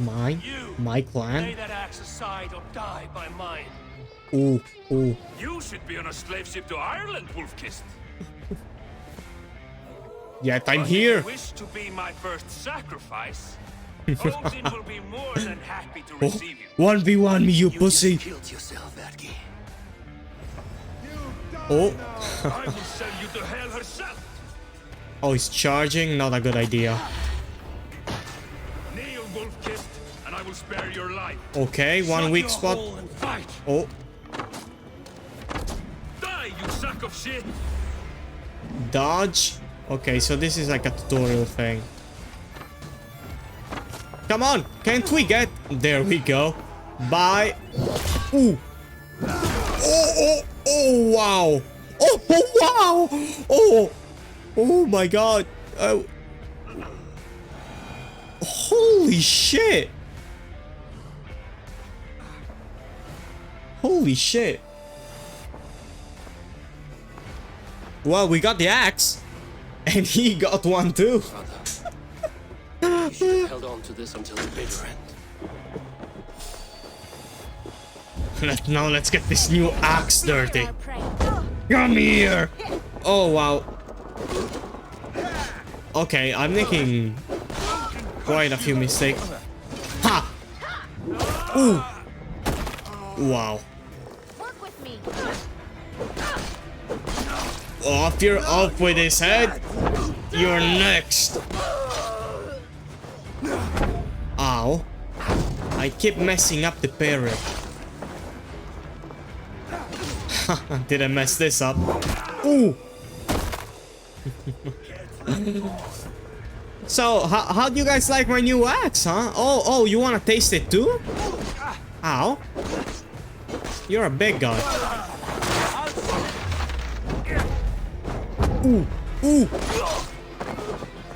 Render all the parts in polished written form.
Mine? My clan? Lay that axe aside or die by mine. Ooh, ooh. You should be on a slave ship to Ireland, Wolf-Kissed. Yet I'm But here. if you wish to be my first sacrifice, Odin will be more than happy to Oh, receive you. 1v1 me, you pussy. Killed yourself, Adki. Oh. I will send you to hell herself. Oh, he's charging? Not a good idea. Kneel, Wolf-Kissed, and I will spare your life. Okay, one Shut weak your spot. hole and fight. Oh, Die, you sack of shit. dodge. Okay, so this is like a tutorial thing. Come on, can't we get... There we go. Bye. Ooh. Oh, wow. Oh, wow. Oh my god. Oh. Holy shit. Holy shit. Well, we got the axe. And he got one too. You should have held on to this until the bitter end. Now let's get this new axe dirty. Come here. Oh, wow. Okay, I'm making quite a few mistakes. Ha! Ooh. Wow. Work with me. Oh, if you're up with his head, you're next. Ow. I keep messing up the parry. Did I mess this up? Ooh. So, how do you guys like my new axe, huh? Oh, you wanna taste it too? Ow. You're a big guy. Ooh, ooh.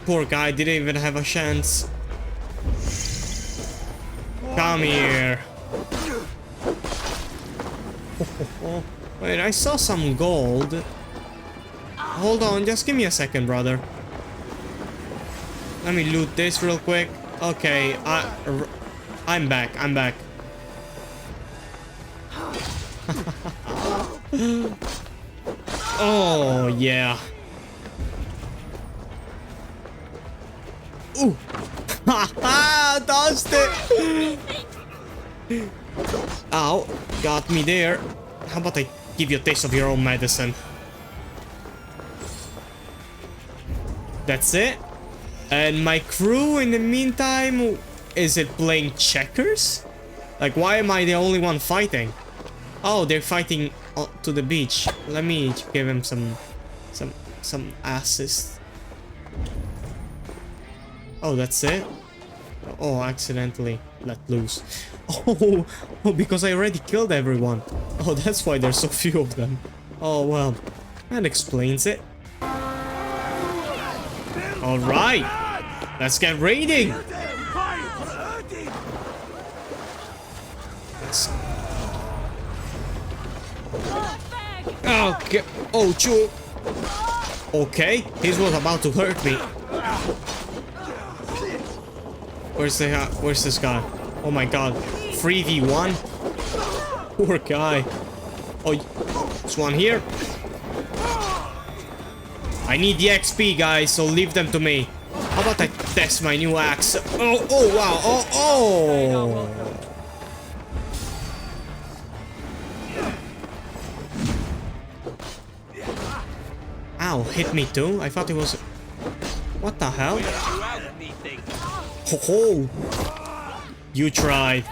Poor guy didn't even have a chance. Come here. Wait, I saw some gold. Hold on, just give me a second, brother. Let me loot this real quick. Okay, I'm back. Oh, yeah. Ooh. Haha, dodged it. Ow, got me there. How about I give you a taste of your own medicine? That's it. And my crew in the meantime, is it playing checkers? Like, why am I the only one fighting? Oh, they're fighting to the beach. Let me give him some assist. Oh, that's it? Oh, accidentally let loose. Oh, because I already killed everyone. Oh, that's why there's so few of them. Oh, well, that explains it. Alright, let's get raiding. Let's... Okay. Oh, chew. Okay, his was about to hurt me. Where's this guy? Oh my god. 3v1? Poor guy. Oh, there's one here. I need the XP, guys, so leave them to me. How about I test my new axe? Oh, wow. Oh. Ow, hit me too? I thought it was... What the hell? Ho ho! You tried.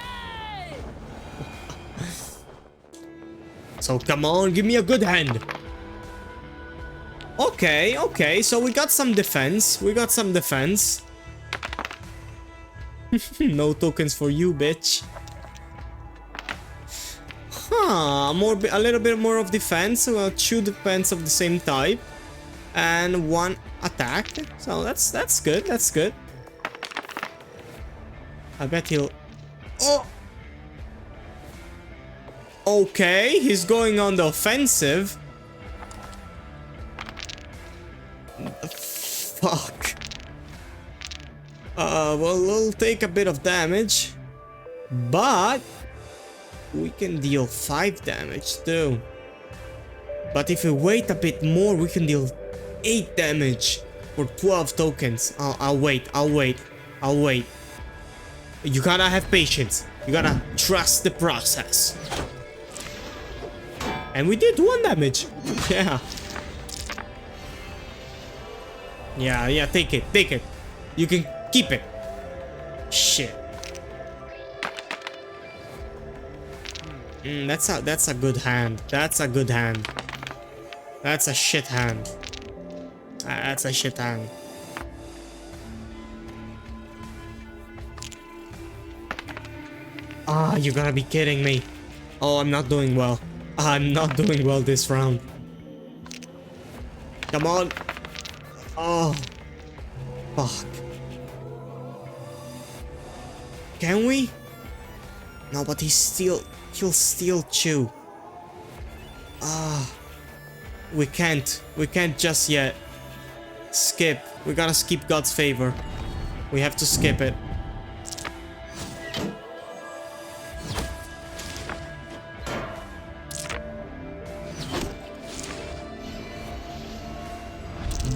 So come on, give me a good hand. Okay, so we got some defense. No tokens for you, bitch. Huh, a little bit more of defense. Well, 2 defense of the same type. And 1 attack. So that's good, I bet he'll... Oh! Okay, he's going on the offensive. Fuck. Well, we'll take a bit of damage. But we can deal 5 damage too. But if we wait a bit more, we can deal 8 damage for 12 tokens. I'll wait. You gotta have patience. You gotta trust the process. And we did 1 damage. Yeah. Yeah, take it. You can keep it. Shit. That's a good hand. That's a good hand. That's a shit hand. That's a shit hand. Ah, you gotta be kidding me. Oh, I'm not doing well. I'm not doing well this round. Come on. Oh. Fuck. Can we? No, but he'll still chew. Ah. We can't just yet. Skip. We gotta skip God's favor. We have to skip it.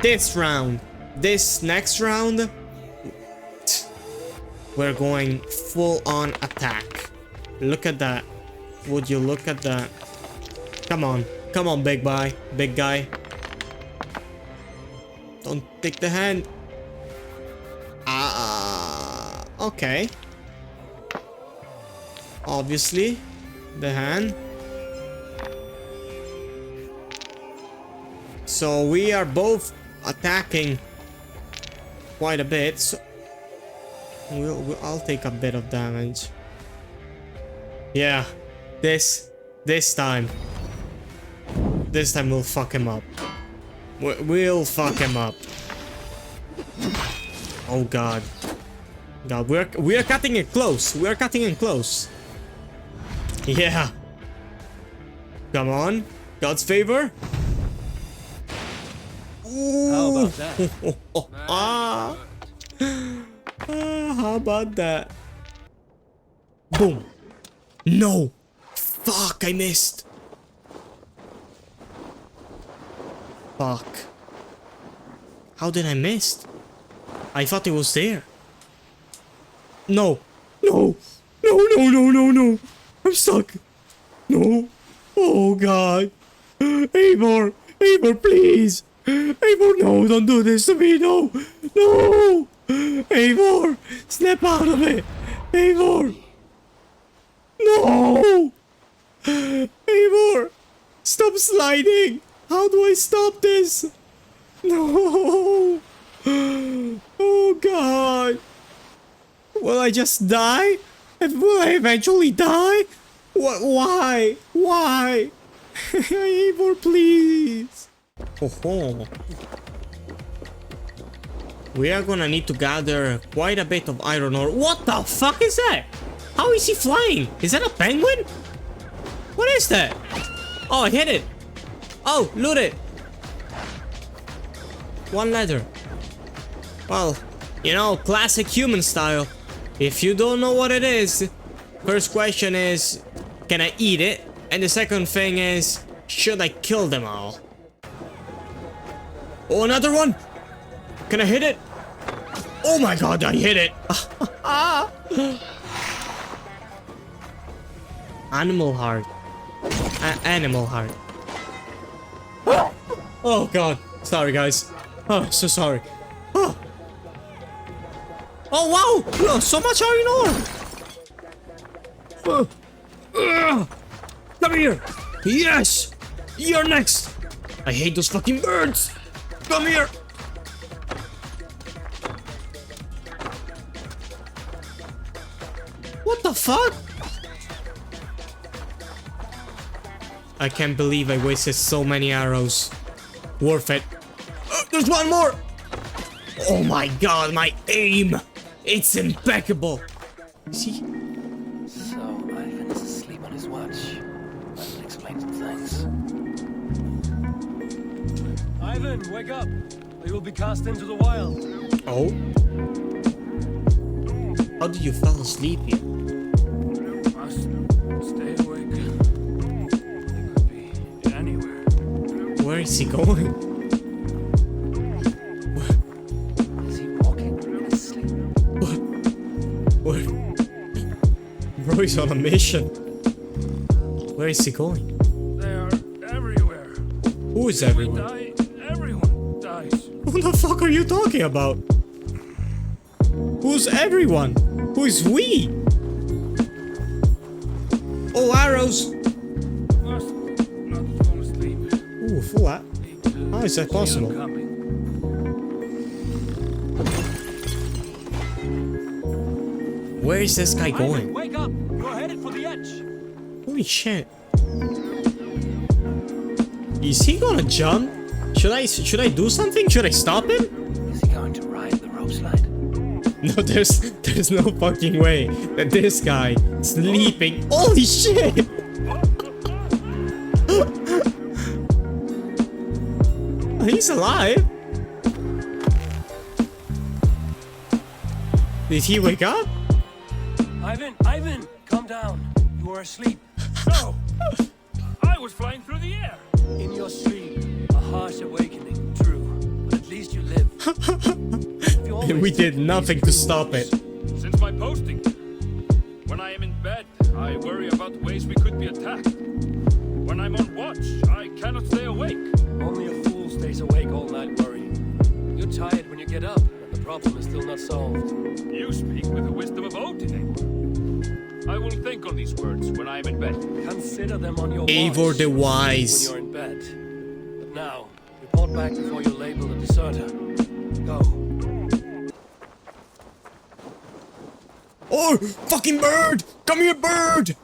This next round, we're going full on attack. Look at that. Would you look at that? Come on, big guy. Don't take the hand. Okay. Obviously, the hand. So we are both attacking quite a bit. So I'll take a bit of damage. Yeah, this time we'll fuck him up. We'll fuck him up. Oh god, we're cutting it close. We're cutting it close. Yeah. Come on, God's favor. How about that? How about that? Boom. No. Fuck, I missed. Fuck. How did I miss? I thought it was there. No. No. No. I'm stuck. No. Oh god. Eivor, please. Eivor, no, don't do this to me, no! Eivor, snap out of it! Eivor! No! Eivor, stop sliding! How do I stop this? No! Oh god! Will I just die? Will I eventually die? What? Why? Eivor, please! Oh. We are gonna need to gather quite a bit of iron ore. What the fuck is that? How is he flying? Is that a penguin? What is that? Oh, I hit it. Oh, loot it. 1 leather. Well, you know, classic human style. If you don't know what it is, first question is, can I eat it? And the second thing is, should I kill them all? Oh, another one! Can I hit it? Oh my god, I hit it! Animal heart. Animal heart. Oh god. Sorry, guys. Oh, so sorry. Oh wow! Oh, so much iron ore! Come here! Yes! You're next! I hate those fucking birds! Come here! What the fuck? I can't believe I wasted so many arrows. Worth it. There's one more! Oh my god, my aim! It's impeccable! See? So, Ivan is asleep on his watch. That would explain some things. Ivan, wake up! Or you will be cast into the wild. Oh? How did you fall asleep here? Must stay awake. It could be anywhere. Where is he going? Is he walking in his sleep? What? Bro, he's on a mission. Where is he going? They are everywhere. Who is If we everyone? die, everyone dies. Who the fuck are you talking about? Who's everyone? Who is we? Oh, arrows! Must not fall asleep. Ooh, full at. Need to How is that see them possible? coming. Where is this guy going? Wake up! You're headed for the edge. Holy shit. Is he gonna jump? Should I do something? Should I stop him? Is he going to ride the rope slide? No, there's no fucking way that this guy sleeping. Holy shit! He's alive. Did he wake up? Ivan, calm down. You are asleep. No! I was flying through the air. In your sleep, a harsh awakening, true. But at least you live. And we did nothing to stop it. Since my posting. When I am in bed, I worry about ways we could be attacked. When I'm on watch, I cannot stay awake. Only a fool stays awake all night worrying. You're tired when you get up, and the problem is still not solved. You speak with the wisdom of Odin. I will think on these words when I am in bed. Consider them on your Eivor watch the when Wise. you're in bed. But now, report back before you're labeled a deserter. Go. Oh, fucking bird! Come here, bird!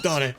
Got it.